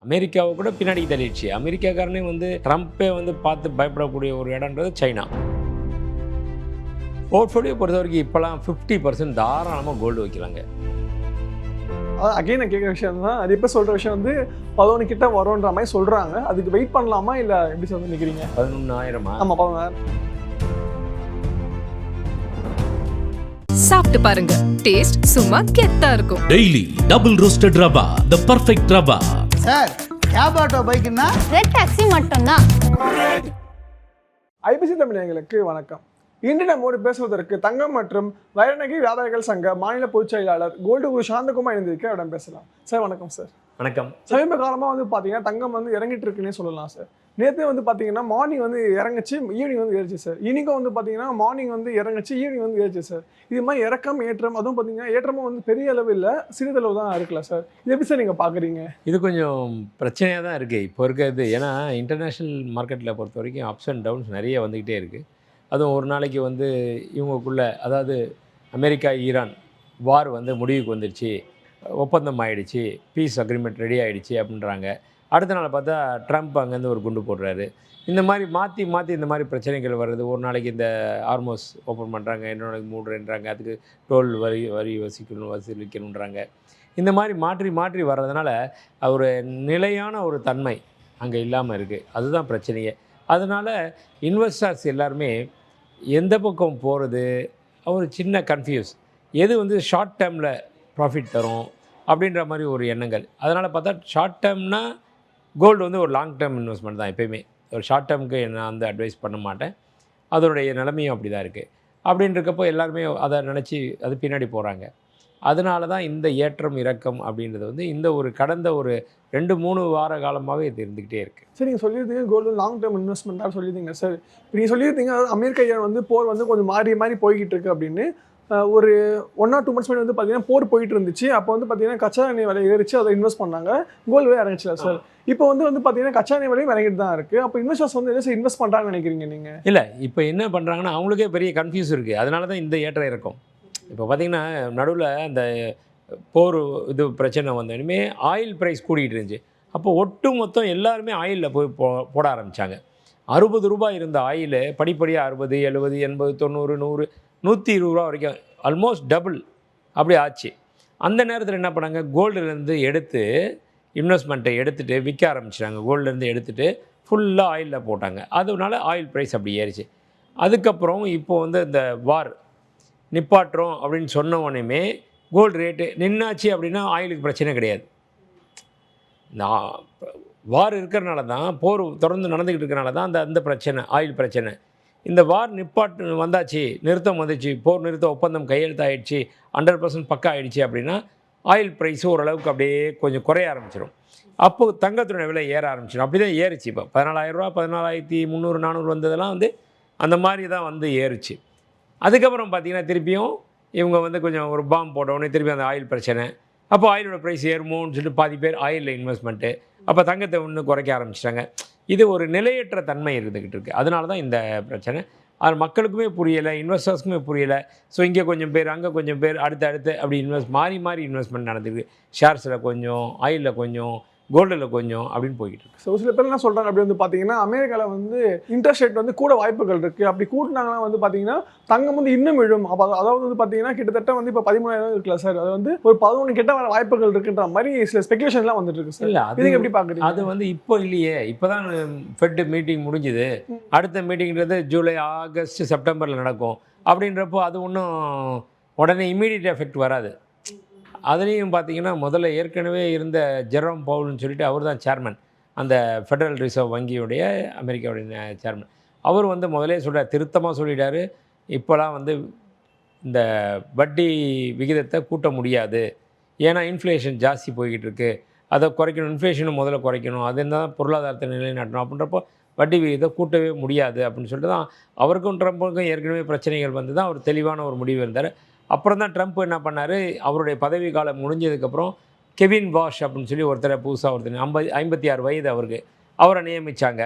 அமெரிக்காவை கூட பின்னாடி தள்ளிடுச்சு. அமெரிக்காக்காரனே வந்து ட்ரம்ப்பே வந்து பார்த்து பயப்படக்கூடிய ஒரு இடம்ன்றது சைனா. போர்ட்ஃபோலியோ பொறுத்த வரைக்கும் இப்போலாம் 50% தாராளமாக கோல்டு வைக்கலாங்க. அகைன் நான் கேட்குற விஷயம் தான், அது இப்போ சொல்கிற விஷயம் வந்து 11 கிட்ட வரும்ன்ற மாதிரி சொல்கிறாங்க. அதுக்கு வெயிட் பண்ணலாமா இல்லை எப்படி சொல்ல நினைக்கிறீங்க? 11,000 ஆமாம் 11,000. சாப்பிட்டு பாருங்க, டேஸ்ட் சும்மா கெத்தா இருக்கும். Daily double roasted rava, the perfect rava. Sir cab auto பைக்குன்னா ரெட் டாக்ஸி மட்டும்தான். ஐபிசி தமிழர்களுக்கு வணக்கம். இன்று நம்மோடு பேசுவதற்கு தங்கம் மற்றும் வைரநகை வியாபாரிகள் சங்க மாநில பொதுச் செயலாளர் கோல்டு குரு சாந்தகுமார் எழுந்திருக்க இடம் பேசலாம். சார் வணக்கம் சார். வணக்கம். சமீப காலமாக வந்து பார்த்தீங்கன்னா தங்கம் வந்து இறங்கிட்டு இருக்குன்னே சொல்லலாம் சார். நேற்று வந்து பார்த்தீங்கன்னா மார்னிங் வந்து இறங்குச்சு, ஈவினிங் வந்து ஏறிச்சு சார். இன்னைக்கும் வந்து பார்த்தீங்கன்னா மார்னிங் வந்து இறங்குச்சு, ஈவினிங் வந்து ஏறிச்சு சார். இது மாதிரி இறக்கம் ஏற்றம், அதுவும் பார்த்தீங்கன்னா ஏற்றமும் வந்து பெரிய அளவு இல்லை, சிறிதளவு தான் இருக்குல்ல சார். இது எப்படி சார் நீங்கள் பார்க்குறீங்க? இது கொஞ்சம் பிரச்சனையாக தான் இருக்குது இப்போ இருக்கிறது. ஏன்னா இன்டர்நேஷ்னல் மார்க்கெட்டில் பொறுத்த வரைக்கும் அப்ஸ் அண்ட் டவுன்ஸ் நிறைய வந்துக்கிட்டே இருக்குது. அதுவும் ஒரு நாளைக்கு வந்து இவங்களுக்குள்ள, அதாவது அமெரிக்கா ஈரான் வார் வந்து முடிவுக்கு வந்துடுச்சு, ஒப்பந்தம் ஆகிடுச்சு, பீஸ் அக்ரிமெண்ட் ரெடி ஆகிடுச்சு அப்படின்றாங்க. அடுத்த நாள் பார்த்தா ட்ரம்ப் அங்கேருந்து ஒரு குண்டு போடுறாரு. இந்த மாதிரி மாற்றி மாற்றி இந்த மாதிரி பிரச்சனைகள் வருது. ஒரு நாளைக்கு இந்த ஹார்மோஸ் ஓப்பன் பண்ணுறாங்க, இன்னொரு நாளைக்கு மூடுறேன்றாங்க, அதுக்கு டோல் வரி வசூலிக்கணுன்றாங்க. இந்த மாதிரி மாற்றி மாற்றி வர்றதுனால ஒரு நிலையான ஒரு தன்மை அங்கே இல்லாமல் இருக்குது. அதுதான் பிரச்சனையே. அதனால் இன்வெஸ்டர்ஸ் எல்லாருமே எந்த பக்கம் போகிறது ஒரு சின்ன கன்ஃபியூஸ், எது வந்து ஷார்ட் டேர்மில் ப்ராஃபிட் தரும் அப்படின்ற மாதிரி ஒரு எண்ணங்கள். அதனால் பார்த்தா ஷார்ட் டேர்ம்னா கோல்டு வந்து ஒரு லாங் டேர்ம் இன்வெஸ்ட்மெண்ட் தான். எப்போயுமே ஒரு ஷார்ட் டேர்முக்கு நான் வந்து அட்வைஸ் பண்ண மாட்டேன். அதனுடைய நிலைமையும் அப்படி தான் இருக்குது. அப்படின்றக்கப்போ எல்லாருமே அதை நினச்சி அது பின்னாடி போகிறாங்க. அதனால தான் இந்த ஏற்றம் இறக்கம் அப்படின்றது வந்து இந்த ஒரு கடந்த ஒரு 2-3 வார காலமாக இது இருந்துக்கிட்டே இருக்குது. சரி, நீங்கள் சொல்லியிருந்தீங்க கோல்டு லாங் டேர்ம் இன்வெஸ்ட்மெண்ட்டாக சொல்லியிருந்தீங்க சார். இப்போ நீங்கள் சொல்லியிருந்தீங்க அமெரிக்கா ஈரான் வந்து போர் வந்து கொஞ்சம் மாறி போய்கிட்டு இருக்கு அப்படின்னு. ஒரு 1 or 2 months முன்னாடி வந்து பார்த்தீங்கன்னா போர் போயிட்டு இருந்துச்சு. அப்போ வந்து பார்த்தீங்கன்னா கச்சா எண்ணெய் விலை ஏறிச்சு, அதை இன்வெஸ்ட் பண்ணாங்க, கோல்டு விலை இறங்கிச்சுல சார். இப்போ வந்து பார்த்தீங்கன்னா கச்சா எண்ணெய் விலையும் இறங்கிட்டு தான் இருக்குது. அப்போ இன்வெஸ்டர்ஸ் வந்து என்ன சார் இன்வெஸ்ட் பண்ணுறாங்கன்னு நினைக்கிறீங்க நீங்கள்? இல்லை, இப்போ என்ன பண்ணுறாங்கன்னா அவங்களுக்கே பெரிய கன்ஃபியூஸ் இருக்குது. அதனால தான் இந்த ஏற்றம் இறக்கம். இப்போ பார்த்திங்கன்னா நடுவில் அந்த போர் இது பிரச்சனை வந்தோடனே ஆயில் ப்ரைஸ் கூடிகிட்டு இருந்துச்சு. அப்போ ஒட்டு மொத்தம் எல்லாருமே ஆயிலில் போய் போட ஆரம்பித்தாங்க. 60 ரூபாய் இருந்த ஆயில் படிப்படியாக 60, 70, 80, 90, 100, 120 ரூபா வரைக்கும் ஆல்மோஸ்ட் டபுள் அப்படி ஆச்சு. அந்த நேரத்தில் என்ன பண்ணாங்க, கோல்டுலேருந்து எடுத்து இன்வெஸ்ட்மெண்ட்டை எடுத்துகிட்டு விற்க ஆரம்பிச்சிட்டாங்க. கோல்டுலேருந்து எடுத்துகிட்டு ஃபுல்லாக ஆயிலில் போட்டாங்க. அதனால ஆயில் ப்ரைஸ் அப்படி ஏறிச்சு. அதுக்கப்புறம் இப்போது வந்து இந்த வார் நிப்பாட்டுறோம் அப்படின்னு சொன்ன உடனேமே கோல்டு ரேட்டு நின்னாச்சு அப்படின்னா ஆயிலுக்கு பிரச்சனை கிடையாது. நான் வார் இருக்கிறனால தான், போர் தொடர்ந்து நடந்துக்கிட்டு இருக்கிறனால தான் அந்த பிரச்சனை, ஆயில் பிரச்சனை. இந்த வார் நிப்பாட்டு வந்தாச்சு, நிறுத்தம் வந்துச்சு, போர் நிறுத்த ஒப்பந்தம் கையெழுத்தாயிடுச்சு, 100% பக்கா ஆகிடுச்சு அப்படின்னா ஆயில் ப்ரைஸு ஓரளவுக்கு அப்படியே கொஞ்சம் குறைய ஆரம்பிச்சிடும். அப்போது தங்கத்தினுடைய விலை ஏற ஆரம்பிச்சிடும். அப்படி தான் ஏறிச்சு. இப்போ 14,000 ரூபா, 14,300, 400 வந்ததெல்லாம் வந்து அந்த மாதிரி தான் வந்து ஏறிச்சு. அதுக்கப்புறம் பார்த்திங்கன்னா திருப்பியும் இவங்க வந்து கொஞ்சம் ஒரு பாம்பு போட்ட உடனே திருப்பி அந்த ஆயில் பிரச்சனை. அப்போ ஆயிலோட ப்ரைஸ் ஏறுமோன்னு சொல்லிட்டு பாதி பேர் ஆயிலில் இன்வெஸ்ட்மெண்ட்டு, அப்போ தங்கத்தை இன்னும் குறைக்க ஆரம்பிச்சிட்டாங்க. இது ஒரு நிலையற்ற தன்மை இருந்துக்கிட்டு இருக்குது. அதனால தான் இந்த பிரச்சனை. அது மக்களுக்குமே புரியலை, இன்வெஸ்டர்ஸுக்குமே புரியலை. ஸோ இங்கே கொஞ்சம் பேர், அங்கே கொஞ்சம் பேர், அடுத்து அப்படி மாறி இன்வெஸ்ட்மெண்ட் நடந்துருக்கு. ஷேர்ஸில் கொஞ்சம், ஆயிலில் கொஞ்சம், கோல்டில் கொஞ்சம் அப்படின்னு போய்கிட்டு இருக்கு. ஸோ சில பேர் என்ன சொல்கிறாங்க அப்படி வந்து பார்த்தீங்கன்னா அமெரிக்காவில் வந்து இன்ட்ரெஸ்ட் ரேட் வந்து கூட வாய்ப்புகள் இருக்குது. அப்படி கூட்டினாங்கன்னா வந்து பார்த்தீங்கன்னா தங்கம் வந்து இன்னும் விழும். அப்போ அதாவது வந்து பார்த்தீங்கன்னா கிட்டத்தட்ட வந்து இப்போ 13,000 இருக்குல்ல சார், அது வந்து ஒரு 11 கிட்ட வர வாய்ப்புகள் இருக்குன்ற மாதிரி சில ஸ்பெகுலேஷன்லாம் வந்துட்டு இருக்கு சார். இல்லை, அது எப்படி பார்க்குறீங்க? அது வந்து இப்போ இல்லையே, இப்போ தான் ஃபெட் மீட்டிங் முடிஞ்சுது. அடுத்த மீட்டிங்கிறது ஜூலை, ஆகஸ்ட், செப்டம்பரில் நடக்கும். அப்படின்றப்போ அது ஒன்றும் உடனே இம்மீடியட் எஃபெக்ட் வராது. அதுலேயும் பார்த்தீங்கன்னா முதல்ல ஏற்கனவே இருந்த ஜெரோம் பவுல்னு சொல்லிட்டு அவர் தான் சேர்மன், அந்த ஃபெடரல் ரிசர்வ் வங்கியுடைய அமெரிக்காவுடைய சேர்மன். அவர் வந்து முதலே திருத்தமாக சொல்லிட்டார், இப்போலாம் வந்து இந்த வட்டி விகிதத்தை கூட்ட முடியாது, ஏன்னா இன்ஃப்ளேஷன் ஜாஸ்தி போய்கிட்டு இருக்குது, அதை குறைக்கணும், இன்ஃப்ளேஷனும் முதல்ல குறைக்கணும், அது தான் பொருளாதாரத்தை நிலைநாட்டணும். அப்படின்றப்போ வட்டி விகிதத்தை கூட்டவே முடியாது அப்படின்னு சொல்லிட்டு தான் அவருக்கும் ட்ரம்ப்புக்கும் ஏற்கனவே பிரச்சனைகள் வந்து தான் அவர் தெளிவான ஒரு முடிவு இருந்தார். அப்புறம் தான் ட்ரம்ப் என்ன பண்ணார், அவருடைய பதவி காலம் முடிஞ்சதுக்கப்புறம் கெவின் வாஷ் அப்படின்னு சொல்லி புதுசாக 56 வயது அவருக்கு, அவரை நியமித்தாங்க.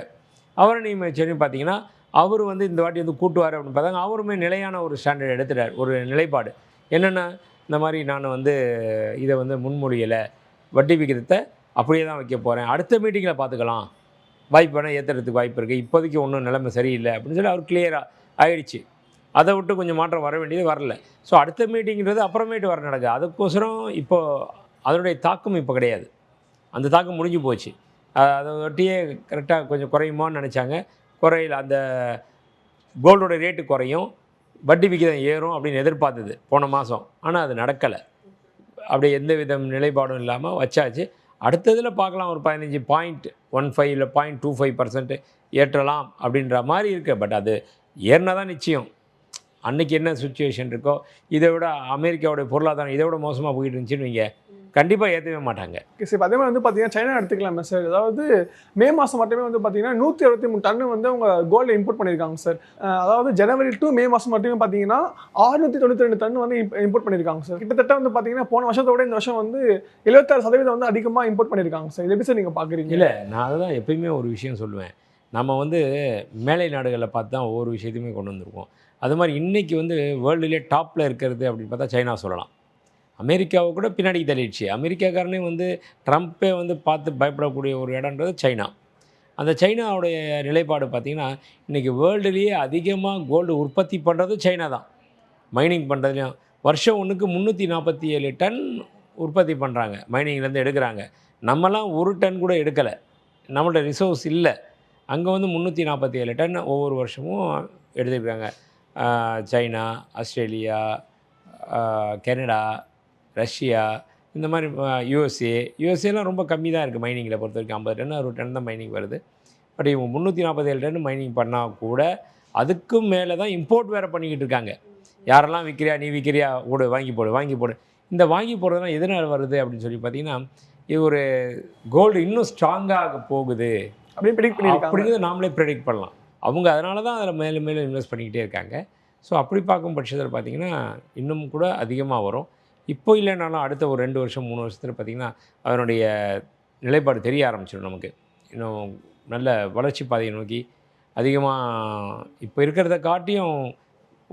அவரை நியமிச்சோன்னு பார்த்தீங்கன்னா அவர் வந்து இந்த வாட்டி வந்து கூட்டுவார் அப்படின்னு பார்த்தாங்க. அவருமே நிலையான ஒரு ஸ்டாண்டர்ட் எடுத்துட்டார், ஒரு நிலைப்பாடு. என்னென்னா, இந்த மாதிரி நான் வந்து இதை வந்து முன்மொழியலை, வட்டி விகிதத்தை அப்படியே தான் வைக்க போகிறேன், அடுத்த மீட்டிங்கில் பார்த்துக்கலாம், வாய்ப்பு வேணால் ஏற்றுறதுக்கு வாய்ப்பு இருக்குது, இப்போதைக்கு ஒன்றும் நிலைமை சரியில்லை அப்படின்னு சொல்லி அவர் கிளியராக ஆயிடுச்சு. அதை விட்டு கொஞ்சம் மாற்றம் வர வேண்டியது வரல. ஸோ அடுத்த மீட்டிங்கிறது அப்புறமேட்டு வர நடக்குது. அதுக்கோசரம் இப்போது அதனுடைய தாக்கம் இப்போ கிடையாது, அந்த தாக்கம் முடிஞ்சு போச்சு. அதை ஒட்டியே கரெக்டாக கொஞ்சம் குறையுமான்னு நினச்சாங்க, குறையில. அந்த கோல்டோட ரேட்டு குறையும், வட்டி விகிதம் ஏறும் அப்படின்னு எதிர்பார்த்தது போன மாதம். ஆனால் அது நடக்கலை. அப்படி எந்த வித நிலைப்பாடும் இல்லாமல் வச்சாச்சு. அடுத்ததில் பார்க்கலாம், ஒரு 15.15 இல்லை 0.25% ஏற்றலாம் அப்படின்ற மாதிரி இருக்குது. பட் அது ஏறினா தான் நிச்சயம். அன்றைக்கி என்ன சுச்சுவேஷன் இருக்கோ, இதை விட அமெரிக்காவுடைய பொருளாதாரம் இதை விட மோசமாக போயிட்டு இருந்துச்சுன்னு வைங்க, கண்டிப்பாக ஏற்றவே மாட்டாங்க. சார் இப்போ அதே மாதிரி வந்து பார்த்தீங்கன்னா சைனா எடுத்துக்கலாமே சார். அதாவது மே மாதம் மட்டுமே வந்து பார்த்தீங்கன்னா 123 டன்னு வந்து அவங்க கோல்டு இம்போர்ட் பண்ணியிருக்காங்க சார். அதாவது ஜனவரி டு மே மாதம் மட்டுமே பார்த்தீங்கன்னா 692 டன் வந்து இம்போர்ட் பண்ணியிருக்காங்க சார். கிட்டத்தட்ட வந்து பார்த்தீங்கன்னா போன வருஷத்தோட இந்த வருஷம் வந்து 76% வந்து அதிகமாக இம்போர்ட் பண்ணியிருக்காங்க சார். இது எப்படி சார் நீங்கள் பார்க்குறீங்க? இல்லை, நான் அதுதான் எப்பயுமே ஒரு விஷயம் சொல்லுவேன், நம்ம வந்து மேலை நாடுகளில் பார்த்து தான் ஒவ்வொரு விஷயத்தையுமே கொண்டு வந்திருக்கோம். அது மாதிரி இன்றைக்கி வந்து வேர்ல்டுலேயே டாப்பில் இருக்கிறது அப்படின்னு பார்த்தா சைனா சொல்லலாம். அமெரிக்காவை கூட பின்னாடி தள்ளிடுச்சு. அமெரிக்காக்காரனே வந்து ட்ரம்ப்பே வந்து பார்த்து பயப்படக்கூடிய ஒரு இடன்றது சைனா. அந்த சைனாவுடைய நிலைப்பாடு பார்த்திங்கன்னா, இன்றைக்கி வேர்ல்டுலேயே அதிகமாக கோல்டு உற்பத்தி பண்ணுறது சைனா தான். மைனிங் பண்ணுறதுலையும் வருஷம் ஒன்றுக்கு 347 டன் உற்பத்தி பண்ணுறாங்க, மைனிங்லேருந்து எடுக்கிறாங்க. நம்மலாம் 1 டன் கூட எடுக்கலை, நம்மள்ட்ட ரிசோர்ஸ் இல்லை. அங்கே வந்து 347 டன் ஒவ்வொரு வருஷமும் எடுத்துருக்காங்க. சைனா, ஆஸ்திரேலியா, கனடா, ரஷ்யா, இந்த மாதிரி யூஎஸ்ஏலாம் ரொம்ப கம்மி தான் இருக்குது மைனிங்கில் பொறுத்த வரைக்கும். 50 டன் 60 டன் தான் மைனிங் வருது. பட் இவங்க 347 டன் மைனிங் பண்ணால் கூட அதுக்கும் மேலே தான் இம்போர்ட் வேறு பண்ணிக்கிட்டு இருக்காங்க. யாரெல்லாம் விற்கிறியா, நீ விற்கிறியா, கூட வாங்கி போடு. இந்த வாங்கி போடுறதுலாம் எதனால் வருது அப்படின்னு சொல்லி பார்த்தீங்கன்னா, இது ஒரு கோல்டு இன்னும் ஸ்ட்ராங்காக போகுது அப்படின்னு ப்ரெடிக்ட் பண்ணியிருக்காங்க. அப்படிங்கிறது நாமளே ப்ரெடிக்ட் பண்ணலாம். அவங்க அதனால தான் அதில் மேலும் மேலும் இன்வெஸ்ட் பண்ணிக்கிட்டே இருக்காங்க. ஸோ அப்படி பார்க்கும் பட்சத்தில் பார்த்திங்கன்னா இன்னும் கூட அதிகமாக வரும். இப்போ இல்லைனாலும் அடுத்த ஒரு 2 வருஷம் 3 வருஷத்தில் பார்த்திங்கன்னா அதனுடைய நிலைப்பாடு தெரிய ஆரம்பிச்சிடும். நமக்கு இன்னும் நல்ல வளர்ச்சி பாதையை நோக்கி அதிகமாக இப்போ இருக்கிறத காட்டியும்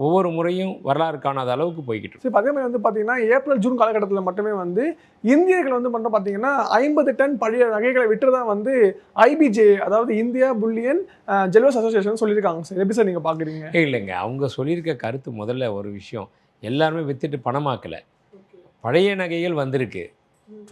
ஒவ்வொரு முறையும் வரலாறு காணாத அளவுக்கு போய்கிட்டு இருக்கு. சரி, அதே மாதிரி வந்து பார்த்தீங்கன்னா ஏப்ரல் ஜூன் காலகட்டத்தில் மட்டுமே வந்து இந்தியர்கள் வந்து மட்டும் பார்த்தீங்கன்னா 50 டன் பழைய நகைகளை விட்டு தான் வந்து IBJ, அதாவது இந்தியா புல்லியன் ஜுவல்லர்ஸ் அசோசியேஷன் சொல்லியிருக்காங்க சார். எப்படி சார் நீங்கள் பார்க்குறீங்க? இல்லைங்க, அவங்க சொல்லியிருக்க கருத்து முதல்ல ஒரு விஷயம், எல்லாருமே விற்றுட்டு பணமாக்கலை. பழைய நகைகள் வந்திருக்கு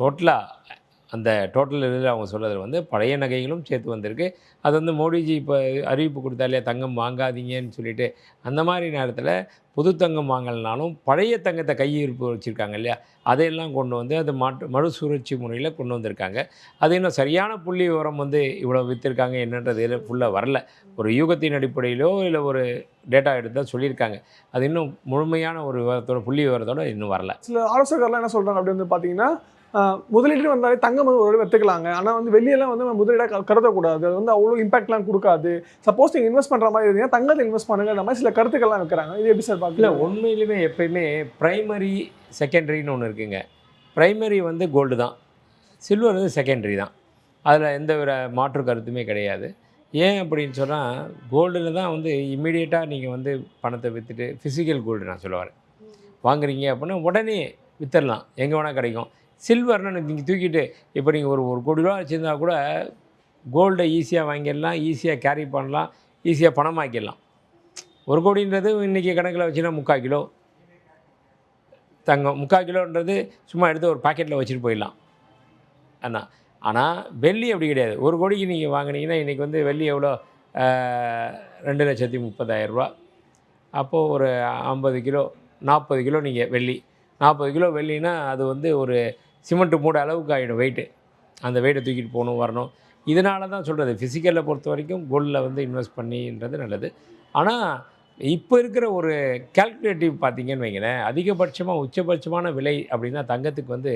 டோட்டலாக. அந்த டோட்டல் இதில் அவங்க சொல்கிறது வந்து பழைய நகைகளும் சேர்த்து வந்திருக்கு. அது வந்து மோடிஜி இப்போ அறிவிப்பு கொடுத்தாலே தங்கம் வாங்காதீங்கன்னு சொல்லிட்டு, அந்த மாதிரி நேரத்தில் புது தங்கம் வாங்கலனாலும் பழைய தங்கத்தை கையிருப்பு வச்சுருக்காங்க இல்லையா, அதையெல்லாம் கொண்டு வந்து அது மறுசுழற்சி முறையில் கொண்டு வந்திருக்காங்க. அது இன்னும் சரியான புள்ளி விவரம் வந்து இவ்வளோ விற்றுருக்காங்க என்னன்றது ஃபுல்லாக வரல. ஒரு யூகத்தின் அடிப்படையிலோ இல்லை ஒரு டேட்டா எடுத்து தான் சொல்லியிருக்காங்க. அது இன்னும் முழுமையான ஒரு விவரத்தோட புள்ளி விவரத்தோடு இன்னும் வரல. சில ஆலோசகர்லாம் என்ன சொல்கிறாங்க அப்படி வந்து பார்த்தீங்கன்னா, முதலீடு வந்தாலே தங்கம் வந்து ஒரு எடுத்துக்கலாங்க, ஆனால் வந்து வெள்ளியெல்லாம் வந்து முதலீடாக கருதக்கூடாது, அது வந்து அவ்வளோ இம்பாக்ட்லாம் கொடுக்காது, சப்போஸ் நீங்கள் இன்வெஸ்ட் பண்ணுற மாதிரி இருந்தீங்கன்னா தங்கத்தை இன்வெஸ்ட் பண்ணுங்கிற மாதிரி சில கருத்துக்கள்லாம் வைக்கிறாங்க. இது எப்படி சார் பார்க்கல? உண்மையிலுமே எப்பயுமே ப்ரைமரி செகண்டரின்னு ஒன்று இருக்குங்க. ப்ரைமரி வந்து கோல்டு தான், சில்வர் வந்து செகண்டரி தான். அதில் எந்த ஒரு மாற்று கருத்துமே கிடையாது. ஏன் அப்படின்னு சொன்னால், கோல்டில் தான் வந்து இம்மிடியேட்டாக நீங்கள் வந்து பணத்தை விற்றுட்டு, ஃபிசிக்கல் கோல்டு நான் சொல்ல வரேன், வாங்குறீங்க அப்படின்னா உடனே விற்றுடலாம், எங்கே வேணால் கிடைக்கும். சில்வர்னு நீங்கள் தூக்கிட்டு இப்போ நீங்கள் ஒரு கோடி ரூபா வச்சுருந்தா கூட கோல்டை ஈஸியாக வாங்கிடலாம், ஈஸியாக கேரி பண்ணலாம், ஈஸியாக பணமாக்கிடலாம். 1 கோடின்றது இன்றைக்கி கணக்கில் வச்சுன்னா 3/4 கிலோ தங்கம். 3/4 கிலோன்றது சும்மா எடுத்து ஒரு பாக்கெட்டில் வச்சுட்டு போயிடலாம் அண்ணா. ஆனால் வெள்ளி அப்படி கிடையாது. 1 கோடிக்கு நீங்கள் வாங்கினீங்கன்னா இன்றைக்கி வந்து வெள்ளி எவ்வளோ, 2,30,000 ரூபா. அப்போது ஒரு 50 கிலோ 40 கிலோ நீங்கள் வெள்ளி, 40 கிலோ வெள்ளினா அது வந்து ஒரு சிமெண்ட்டு மூட அளவுக்கு ஆகிடும் வெயிட்டு. அந்த வெயிட்டை தூக்கிட்டு போகணும் வரணும். இதனால தான் சொல்கிறது, ஃபிசிக்கலில் பொறுத்த வரைக்கும் கோல்டில் வந்து இன்வெஸ்ட் பண்ணின்றது நல்லது. ஆனால் இப்போ இருக்கிற ஒரு கால்குலேட்டிவ் பார்த்திங்கன்னு வைங்களேன், அதிகபட்சமாக உச்சபட்சமான விலை அப்படின்னா தங்கத்துக்கு வந்து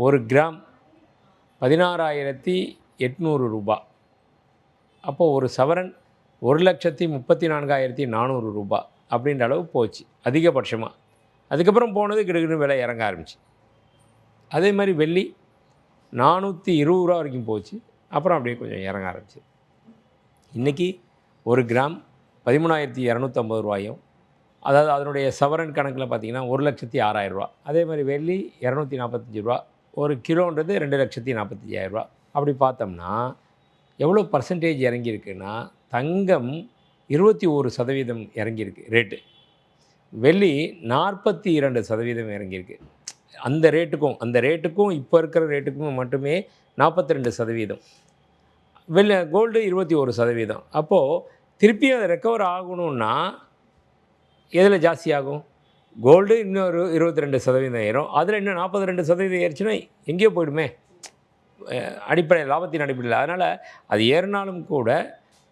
1 கிராம் 16,800 ரூபா. அப்போது ஒரு சவரன் 1,34,400 ரூபா அப்படின்ற அளவு போச்சு அதிகபட்சமாக. அதுக்கப்புறம் போனது கிடுகிடு விலை இறங்க ஆரம்பிச்சு. அதே மாதிரி வெள்ளி 420 ரூபா வரைக்கும் போச்சு, அப்புறம் அப்படியே கொஞ்சம் இறங்க ஆரம்பிச்சு. இன்றைக்கி 1 கிராம் 13,250 ரூபாயும், அதாவது அதனுடைய சவரன் கணக்கில் பார்த்திங்கன்னா 1,06,000 ரூபா. அதே மாதிரி வெள்ளி 245 ரூபா ஒரு கிலோன்றது 2,45,000 அப்படி பார்த்தோம்னா எவ்வளோ பர்சன்டேஜ் இறங்கியிருக்குன்னா தங்கம் 21% இறங்கியிருக்கு ரேட்டு, வெள்ளி 42% இறங்கியிருக்கு. அந்த ரேட்டுக்கும் இப்போ இருக்கிற ரேட்டுக்கும் மட்டுமே 42%. கோல்டு 21%. அப்போது திருப்பி அது ரெக்கவர் ஆகணும்னா எதில் ஜாஸ்தி ஆகும்? கோல்டு இன்னொரு 22% ஏறும். அதில் இன்னும் 42% ஏறிச்சுன்னா எங்கேயோ போயிடுமே லாபத்தின் அடிப்படையில். அதனால் அது ஏறினாலும் கூட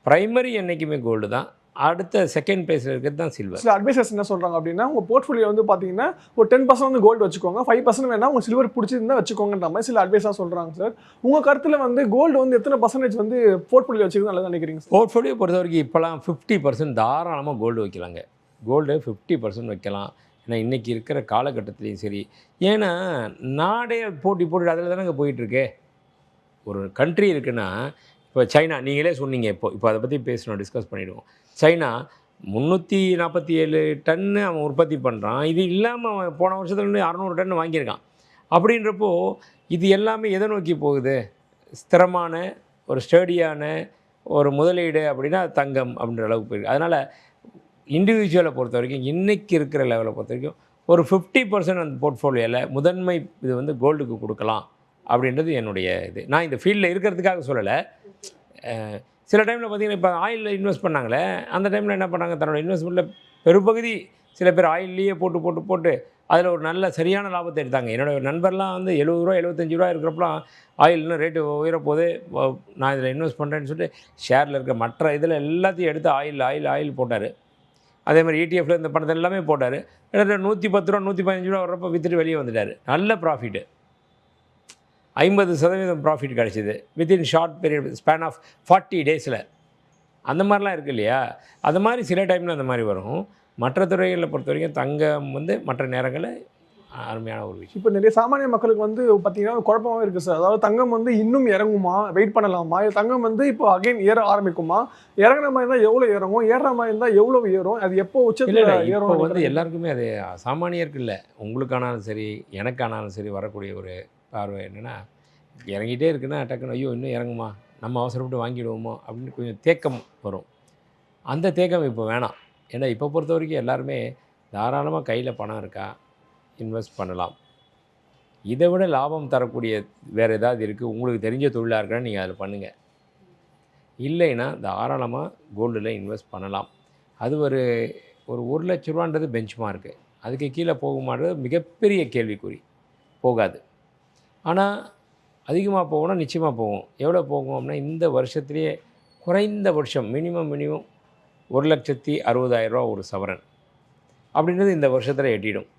ப்ரைமரி என்றைக்குமே கோல்டு தான். அடுத்த செகண்ட் பிளேஸில் இருக்கிறது தான் சில்வர். சில அட்வைசர்ஸ் என்ன சொல்கிறாங்க அப்படின்னா, உங்கள் போர்ட்ஃபோலியோ வந்து பார்த்தீங்கன்னா ஒரு 10% வந்து கோல்டு வச்சுக்கோங்க, 5% வேணால் உங்கள் சில்வர் பிடிச்சிருந்தா வச்சுக்கோங்கன்ற மாதிரி சில அட்வைஸாக சொல்கிறாங்க சார். உங்கள் கருத்தில் வந்து கோல்டு வந்து எத்தனை பர்சன்டேஜ் வந்து போர்ட்ஃபோலியோ வச்சுக்கிறது நல்லது நினைக்கிறீங்க சார்? போர்ட்ஃபோலியோ பொறுத்த வரைக்கும் இப்போலாம் 50% தாராளமாக கோல்டு வைக்கலாங்க. கோல்டு 50% வைக்கலாம். ஏன்னா இன்றைக்கி இருக்கிற காலகட்டத்துலேயும் சரி, ஏன்னா நாடே போட்டு அதில் தானே போயிட்டுருக்கு. ஒரு கண்ட்ரி இருக்குன்னா, இப்போ சைனா நீங்களே சொன்னீங்க, இப்போ அதை பற்றி பேசணும், டிஸ்கஸ் பண்ணிவிடுவோம். சைனா 347 டன்னு அவன் உற்பத்தி பண்ணுறான். இது இல்லாமல் அவன் போன வருஷத்துல 600 டன் வாங்கியிருக்கான். அப்படின்றப்போ இது எல்லாமே எதை நோக்கி போகுது? ஸ்திரமான ஒரு ஸ்டேடியான ஒரு முதலீடு அப்படின்னா தங்கம் அப்படின்ற அளவுக்கு போயிருக்கு. அதனால் இண்டிவிஜுவலை பொறுத்த வரைக்கும் இன்றைக்கி இருக்கிற லெவலை பொறுத்த வரைக்கும் ஒரு 50% அந்த போர்ட்ஃபோலியோவில் முதன்மை இது வந்து கோல்டுக்கு கொடுக்கலாம் அப்படின்றது என்னுடைய இது. நான் இந்த ஃபீல்டில் இருக்கிறதுக்காக சொல்லலை. சில டைமில் பார்த்திங்கன்னா இப்போ ஆயிலில் இன்வெஸ்ட் பண்ணாங்களே, அந்த டைமில் என்ன பண்ணாங்க, தன்னோட இன்வெஸ்ட்மெண்ட்டில் பெரும்பகுதி சில பேர் ஆயில்லையே போட்டு அதில் ஒரு நல்ல சரியான லாபத்தை எடுத்தாங்க. என்னோடய நண்பர்லாம் வந்து 70 ரூபா 75 ரூபா இருக்கிறப்பலாம் ஆயில்னு ரேட்டு உயரப்போது நான் இதில் இன்வெஸ்ட் பண்ணுறேன்னு சொல்லிட்டு ஷேரில் இருக்க மற்ற இதில் எல்லாத்தையும் எடுத்து ஆயில் போட்டார். அதே மாதிரி ETF இந்த பணத்தை எல்லாமே போட்டார். கிட்டத்தட்ட 110 ரூபா 115 ரூபா வர்றப்போ விற்றுட்டு வெளியே வந்துட்டார். நல்ல ப்ராஃபிட்டு, 50% ப்ராஃபிட் கிடச்சிது within short period span of 40 டேஸில். அந்த மாதிரிலாம் இருக்குது இல்லையா? அது மாதிரி சில டைமில் அந்த மாதிரி வரும். மற்ற துறைகளில் பொறுத்த வரைக்கும் தங்கம் வந்து மற்ற நேரங்களில் அருமையான ஒரு விஷயம். இப்போ நிறைய சாமானிய மக்களுக்கு வந்து பார்த்தீங்கன்னா குழப்பமாகவே இருக்குது சார். அதாவது தங்கம் வந்து இன்னும் இறங்குமா, வெயிட் பண்ணலாமா, இல்லை தங்கம் வந்து இப்போ அகைன் ஏற ஆரம்பிக்குமா, இறங்குற மாதிரி இருந்தால் எவ்வளோ இறங்கும், ஏறுற மாதிரி இருந்தால் எவ்வளோ ஏறும், அது எப்போ உச்சத்தில் ஏறும் வந்து எல்லாருக்குமே அது சாமானியருக்கு இல்லை, உங்களுக்கானாலும் சரி எனக்கானாலும் சரி வரக்கூடிய ஒரு பார்வை என்னென்னா, இறங்கிட்டே இருக்குன்னா டக்குன்னு ஐயோ இன்னும் இறங்குமா, நம்ம அவசரப்பட்டு வாங்கிடுவோமோ அப்படின்னு கொஞ்சம் தேக்கம் வரும். அந்த தேக்கம் இப்போ வேணாம். ஏன்னா இப்போ பொறுத்த வரைக்கும் எல்லாருமே தாராளமாக கையில் பணம் இருக்கா, இன்வெஸ்ட் பண்ணலாம். இதை விட லாபம் தரக்கூடிய வேறு ஏதாவது இருக்குது, உங்களுக்கு தெரிஞ்ச தொழிலாக இருக்கிறா நீங்கள் அதில் பண்ணுங்கள். இல்லைன்னா தாராளமாக கோல்டில் இன்வெஸ்ட் பண்ணலாம். அது ஒரு 1 லட்ச ரூபான்றது பெஞ்ச் மார்க்கு. அதுக்கு கீழே போகுமான்றது மிகப்பெரிய கேள்விக்குறி. போகாது. ஆனால் அதிகமாக போகணும், நிச்சயமாக போகும். எவ்வளோ போகும் அப்படின்னா இந்த வருஷத்துலேயே குறைந்தபட்சம் மினிமம் 1,60,000 ஒரு சவரன் அப்படின்றது இந்த வருஷத்தில் எட்டிடும்.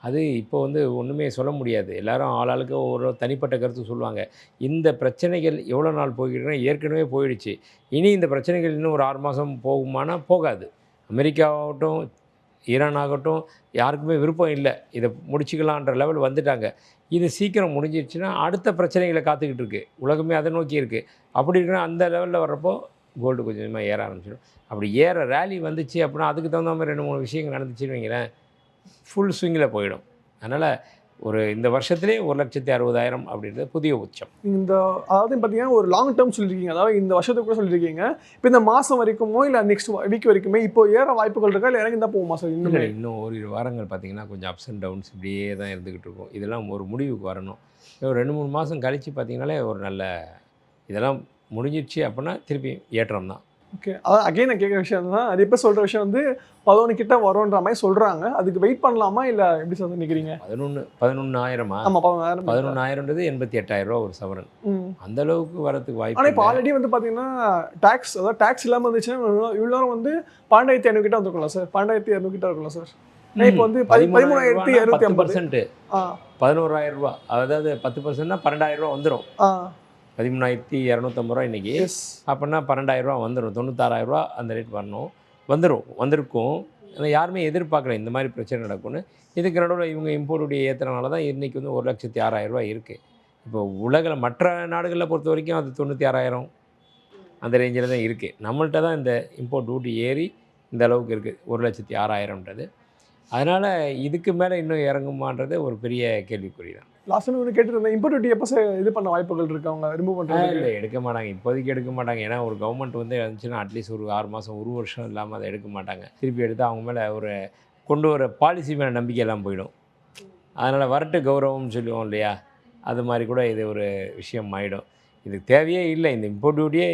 அது இப்போ வந்து ஒன்றுமே சொல்ல முடியாது. எல்லோரும் ஆளாளுக்கு ஒரு தனிப்பட்ட கருத்து சொல்லுவாங்க. இந்த பிரச்சனைகள் எவ்வளோ நாள் போய்கிட்டுனா ஏற்கனவே போயிடுச்சு. இனி இந்த பிரச்சனைகள் இன்னும் ஒரு 6 மாதம் போகுமானா போகாது. அமெரிக்காவாகட்டும் ஈரான் ஆகட்டும் யாருக்குமே விருப்பம் இல்லை, இதை முடிச்சுக்கலான்ற லெவல் வந்துட்டாங்க. இது சீக்கிரம் முடிஞ்சிருச்சுன்னா அடுத்த பிரச்சனைகளை காத்துக்கிட்டு இருக்குது. உலகமே அதை நோக்கி இருக்குது. அப்படி இருக்குன்னா அந்த லெவலில் வர்றப்போ கோல்டு கொஞ்சமாக ஏற ஆரம்பிச்சிடும். அப்படி ஏற ரேலி வந்துச்சு அப்படின்னா அதுக்கு தகுந்த மாதிரி 2-3 விஷயங்கள் நடந்துச்சுன்னு வைங்களேன், ஃபுல் ஸ்விங்கில் போயிடும். அதனால் இந்த வருஷத்துலேயே 1,60,000 அப்படின்றது புதிய உச்சம். அதாவது பார்த்தீங்கன்னா ஒரு லாங் டேர்ம் சொல்லியிருக்கீங்க, அதாவது இந்த வருஷத்துக்கு கூட சொல்லியிருக்கீங்க. இப்போ இந்த மாதம் வரைக்குமோ இல்லை நெக்ஸ்ட் வீக் வரைக்குமே இப்போ ஏற வாய்ப்புகள் இருக்கா, இல்லை இறங்கி தான் போகுமா சார்? இன்னும் ஓரிரு வாரங்கள் பார்த்திங்கன்னா கொஞ்சம் அப்ஸ் அண்ட் டவுன்ஸ் இப்படியே தான் இருந்துக்கிட்டு இருக்கும். இதெல்லாம் ஒரு முடிவுக்கு வரணும். ஒரு 2-3 மாதம் கழித்து பார்த்திங்கனாலே ஒரு நல்ல இதெல்லாம் முடிஞ்சிடுச்சு அப்படின்னா திருப்பி ஏற்றம் தான். ஓகே, அதான் அகைன் நான் கேட்குற விஷயம் தான், அது எப்போ சொல்கிற விஷயம் வந்து 11 கிட்ட வரும்ன்ற மாதிரி சொல்கிறாங்க. அதுக்கு வெயிட் பண்ணலாமா இல்லை எப்படி சார் நினைக்கிறீங்க? 11,000 ஆமாம் 11,000. 11,000ன்றது 88,000 ஒரு சவரன். அந்த அளவுக்கு வரதுக்கு வாய்ப்பு. ஆனால் இப்போ ஆல்ரெடி வந்து பார்த்தீங்கன்னா டேக்ஸ் இல்லாமல் இருந்துச்சுன்னா இவ்வளோ வந்து 12,500 கிட்ட வந்துருக்கலாம் சார். 12,200 கிட்ட இருக்கலாம் சார். இப்போ வந்து 13,250 11,000 அதாவது 10%னா 12,000 வந்துடும். 13,250 இன்றைக்கி. அப்படின்னா 12,000 வந்துடும். 96,000 அந்த ரேட் வந்திருக்கும். ஆனால் யாருமே எதிர்பார்க்கல இந்த மாதிரி பிரச்சனை நடக்கும்னு. இதுக்கு நடுவில் இவங்க இம்போர்ட்டுடைய ஏற்றுறதுனால தான் இன்றைக்கி வந்து 1,06,000 இருக்குது. இப்போ உலகில் மற்ற நாடுகளில் பொறுத்த வரைக்கும் அது 96,000 அந்த ரேஞ்சில் தான் இருக்குது. நம்மள்கிட்ட தான் இந்த இம்போர்ட் டியூட்டி ஏறி இந்த அளவுக்கு இருக்குது 1,06,000ன்றது. அதனால் இதுக்கு மேலே இன்னும் இறங்குமான்றது ஒரு பெரிய கேள்விக்குறி தான். லாஸ்ட் ஒன்று கேட்டுருந்தேன், இம்போர்ட் டியூட்டி எப்போ சார் இது பண்ண வாய்ப்புகள் இருக்கு, அவங்க ரிமூவ் பண்ணுறது? இல்லை எடுக்க மாட்டாங்க, இப்போதைக்கு எடுக்க மாட்டாங்க. ஏன்னா ஒரு கவர்மெண்ட் வந்து இருந்துச்சுன்னா அட்லீஸ்ட் ஒரு 6 மாதம் 1 வருஷம் இல்லாமல் அதை எடுக்க மாட்டாங்க. திருப்பி எடுத்து அவங்க மேலே ஒரு கொண்டு வர பாலிசி மேலே நம்பிக்கை எல்லாம் போயிடும். அதனால் வரட்டு கௌரவம்னு சொல்லுவோம் இல்லையா, அது மாதிரி கூட இது ஒரு விஷயம் ஆகிடும். இதுக்கு தேவையே இல்லை, இந்த இம்போர்ட் டியூட்டியே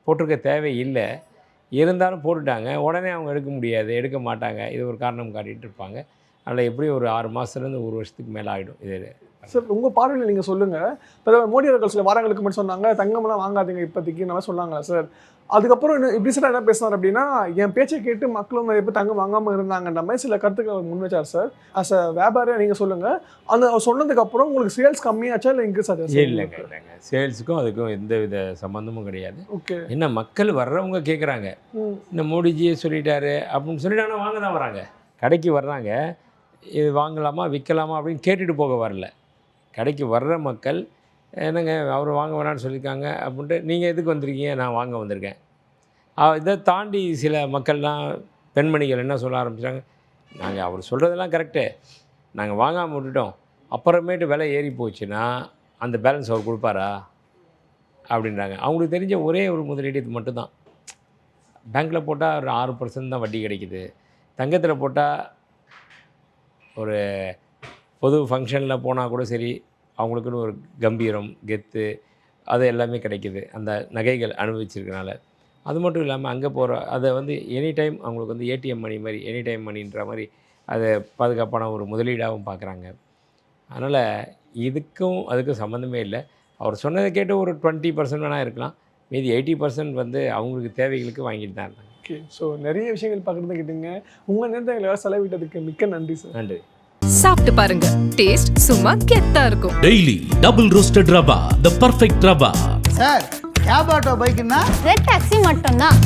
போட்டிருக்க தேவை இல்லை. இருந்தாலும் போட்டுட்டாங்க, உடனே அவங்க எடுக்க முடியாது, எடுக்க மாட்டாங்க. இது ஒரு காரணம் காட்டிகிட்டு இருப்பாங்க. அதில் எப்படியும் ஒரு 6 மாதத்துலேருந்து 1 வருஷத்துக்கு மேலே ஆகிடும். இது சார் உங்கள் பார்வையில் நீங்கள் சொல்லுங்கள். இப்போ மோடி அவர்கள் சில வாரங்களுக்கு மட்டும் சொன்னாங்க தங்கம்லாம் வாங்காதீங்க இப்போதைக்கு, நம்ம சொன்னாங்களா சார்? அதுக்கப்புறம் இன்னும் இப்படி சார் என்ன பேசினார் அப்படின்னா, என் பேச்சை கேட்டு மக்களும் நிறைய பேர் தங்கம் வாங்காமல் இருந்தாங்கன்ற மாதிரி சில கருத்துக்கள் அவர் முன் வச்சார் சார். அஸ் அ வியாபாரியாக நீங்கள் சொல்லுங்கள், அந்த அவர் சொன்னதுக்கப்புறம் உங்களுக்கு சேல்ஸ் கம்மியாச்சா இல்லை இன்க்ரீஸ் ஆச்சா? இல்லைங்க, சேல்ஸுக்கும் அதுக்கும் எந்த வித சம்மந்தமும் கிடையாது. ஓகே. என்ன மக்கள் வர்றவங்க கேட்குறாங்க, இந்த மோடிஜியே சொல்லிட்டாரு அப்படின்னு சொல்லிட்டு, ஆனால் வாங்க தான் வராங்க. கடைக்கு வர்றாங்க, இது வாங்கலாமா விற்கலாமா அப்படின்னு கேட்டுட்டு போக வரல. கடைக்கு வர்ற மக்கள் என்னங்க அவர் வாங்க வேணான்னு சொல்லியிருக்காங்க அப்படின்ட்டு, நீங்கள் எதுக்கு வந்திருக்கீங்க? நான் வாங்க வந்திருக்கேன். இதை தாண்டி சில மக்கள்லாம் பெண்மணிகள் என்ன சொல்ல ஆரம்பிச்சாங்க, நாங்கள் அவர் சொல்கிறதெல்லாம் கரெக்டு, நாங்கள் வாங்காமல் விட்டுட்டோம், அப்புறமேட்டு விலை ஏறி போச்சுன்னா அந்த பேலன்ஸ் அவர் கொடுப்பாரா அப்படின்றாங்க. அவங்களுக்கு தெரிஞ்ச ஒரே ஒரு முதலீடு இது மட்டும்தான். பேங்க்கில் போட்டால் ஒரு 6% தான் வட்டி கிடைக்குது. தங்கத்தில் போட்டால் ஒரு பொது ஃபங்க்ஷனில் போனால் கூட சரி, அவங்களுக்குன்னு ஒரு கம்பீரம் கெத்து அது எல்லாமே கிடைக்கிது அந்த நகைகள் அனுபவிச்சிருக்கனால. அது மட்டும் இல்லாமல் அங்கே போகிற அதை வந்து எனி டைம் அவங்களுக்கு வந்து ஏடிஎம் மணி மாதிரி, எனி டைம் மணின்ற மாதிரி அதை பாதுகாப்பான ஒரு முதலீடாகவும் பார்க்குறாங்க. அதனால் இதுக்கும் அதுக்கும் சம்மந்தமே இல்லை. அவர் சொன்னதை கேட்டு ஒரு 20% வேணால் இருக்கலாம், மீதி 80% வந்து அவங்களுக்கு தேவைகளுக்கு வாங்கிட்டு தான் இருந்தாங்க. ஓகே. ஸோ நிறைய விஷயங்கள் பார்க்குறது கிட்டீங்க. உங்கள் நேரத்தை எங்களால் செலவிட்டதுக்கு மிக்க நன்றி சார். நன்றி. சாப்பிட்டு பாருங்க, டேஸ்ட் சும்மா கெத்தா இருக்கும். Daily double roasted rava, the perfect rava. Sir cab auto பைக்குன்னா ரெட் டாக்ஸி மட்டும்தான்.